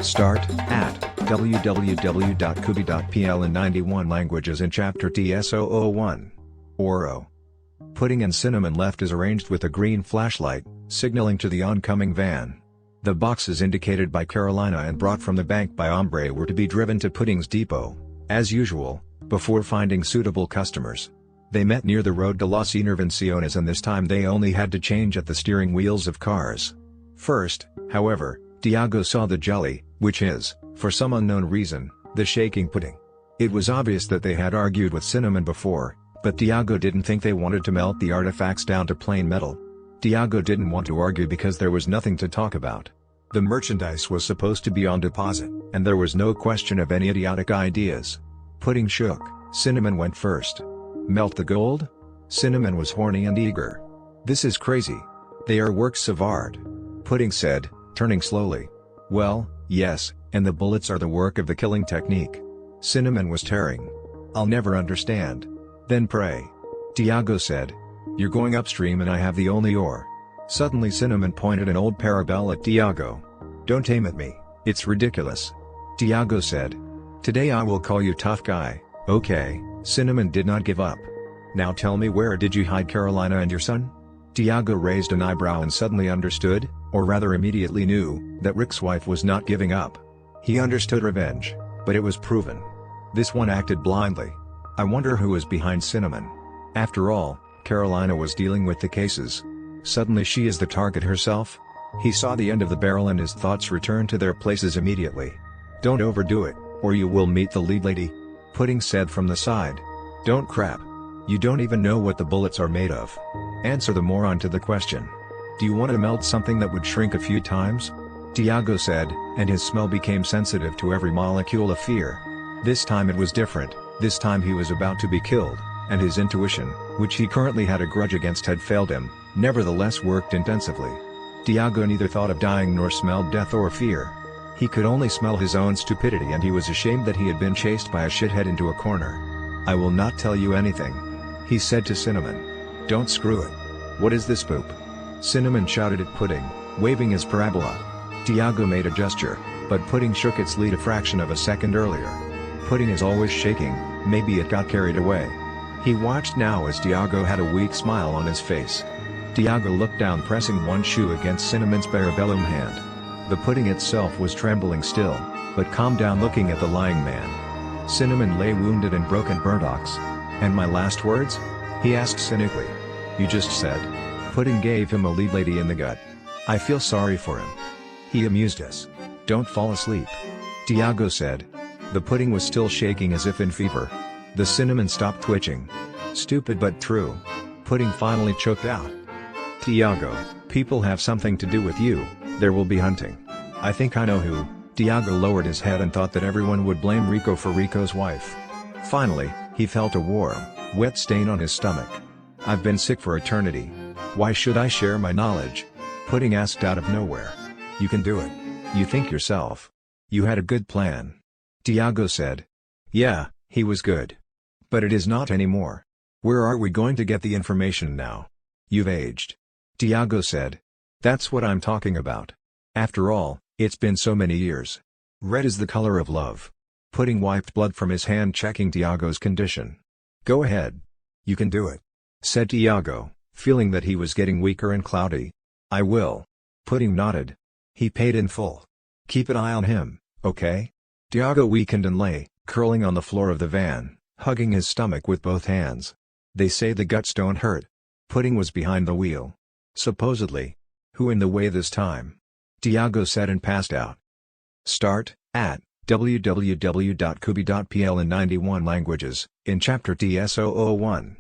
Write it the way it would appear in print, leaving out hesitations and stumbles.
Start at www.kubi.pl in 91 languages in chapter TS001. Oro. Pudding and Cinnamon left is arranged with a green flashlight, signaling to the oncoming van. The boxes indicated by Carolina and brought from the bank by Ombre were to be driven to Pudding's depot, as usual, before finding suitable customers. They met near the Road de las Intervenciones, and this time they only had to change at the steering wheels of cars. First, however, Tiago saw the jelly, which is, for some unknown reason, the shaking pudding. It was obvious that they had argued with Cinnamon before, but Tiago didn't think they wanted to melt the artifacts down to plain metal. Tiago didn't want to argue because there was nothing to talk about. The merchandise was supposed to be on deposit, and there was no question of any idiotic ideas. Pudding shook. Cinnamon went first. Melt the gold? Cinnamon was horny and eager. This is crazy. They are works of art. Pudding said, turning slowly. Well, yes, and the bullets are the work of the killing technique. Cinnamon was tearing. I'll never understand. Then pray. Tiago said. You're going upstream and I have the only ore. Suddenly Cinnamon pointed an old parabel at Tiago. Don't aim at me, it's ridiculous. Tiago said. Today I will call you tough guy, okay? Cinnamon did not give up. Now tell me, where did you hide Carolina and your son? Tiago raised an eyebrow and suddenly understood, or rather immediately knew, that Rick's wife was not giving up. He understood revenge, but it was proven. This one acted blindly. I wonder who is behind Cinnamon. After all, Carolina was dealing with the cases. Suddenly she is the target herself? He saw the end of the barrel and his thoughts returned to their places immediately. Don't overdo it, or you will meet the lead lady. Pudding said from the side. Don't crap. You don't even know what the bullets are made of. Answer the moron to the question. Do you want to melt something that would shrink a few times? Tiago said, and his smell became sensitive to every molecule of fear. This time it was different. This time he was about to be killed, and his intuition, which he currently had a grudge against, had failed him, nevertheless worked intensively. Tiago neither thought of dying nor smelled death or fear. He could only smell his own stupidity, and he was ashamed that he had been chased by a shithead into a corner. I will not tell you anything, he said to Cinnamon. Don't screw it. What is this poop? Cinnamon shouted at Pudding, waving his parabola. Tiago made a gesture, but Pudding shook its lead a fraction of a second earlier. Pudding is always shaking, maybe it got carried away. He watched now as Tiago had a weak smile on his face. Tiago looked down, pressing one shoe against Cinnamon's parabellum hand. The pudding itself was trembling still, but calmed down looking at the lying man. Cinnamon lay wounded and broken burdocks. And my last words? He asked cynically. You just said. Pudding gave him a lead lady in the gut. I feel sorry for him. He amused us. Don't fall asleep. Tiago said. The pudding was still shaking as if in fever. The Cinnamon stopped twitching. Stupid but true. Pudding finally choked out. Tiago, people have something to do with you, there will be hunting. I think I know who. Tiago lowered his head and thought that everyone would blame Rico for Rico's wife. Finally, he felt a warm, wet stain on his stomach. I've been sick for eternity. Why should I share my knowledge? Pudding asked out of nowhere. You can do it. You think yourself. You had a good plan. Tiago said. Yeah, he was good. But it is not anymore. Where are we going to get the information now? You've aged. Tiago said. That's what I'm talking about. After all, it's been so many years. Red is the color of love. Pudding wiped blood from his hand, checking Tiago's condition. Go ahead. You can do it, said Tiago, feeling that he was getting weaker and cloudy. I will. Pudding nodded. He paid in full. Keep an eye on him, okay? Tiago weakened and lay, curling on the floor of the van, hugging his stomach with both hands. They say the guts don't hurt. Pudding was behind the wheel. Supposedly. Who in the way this time? Tiago said and passed out. Start at www.kubi.pl in 91 languages, in chapter TS001.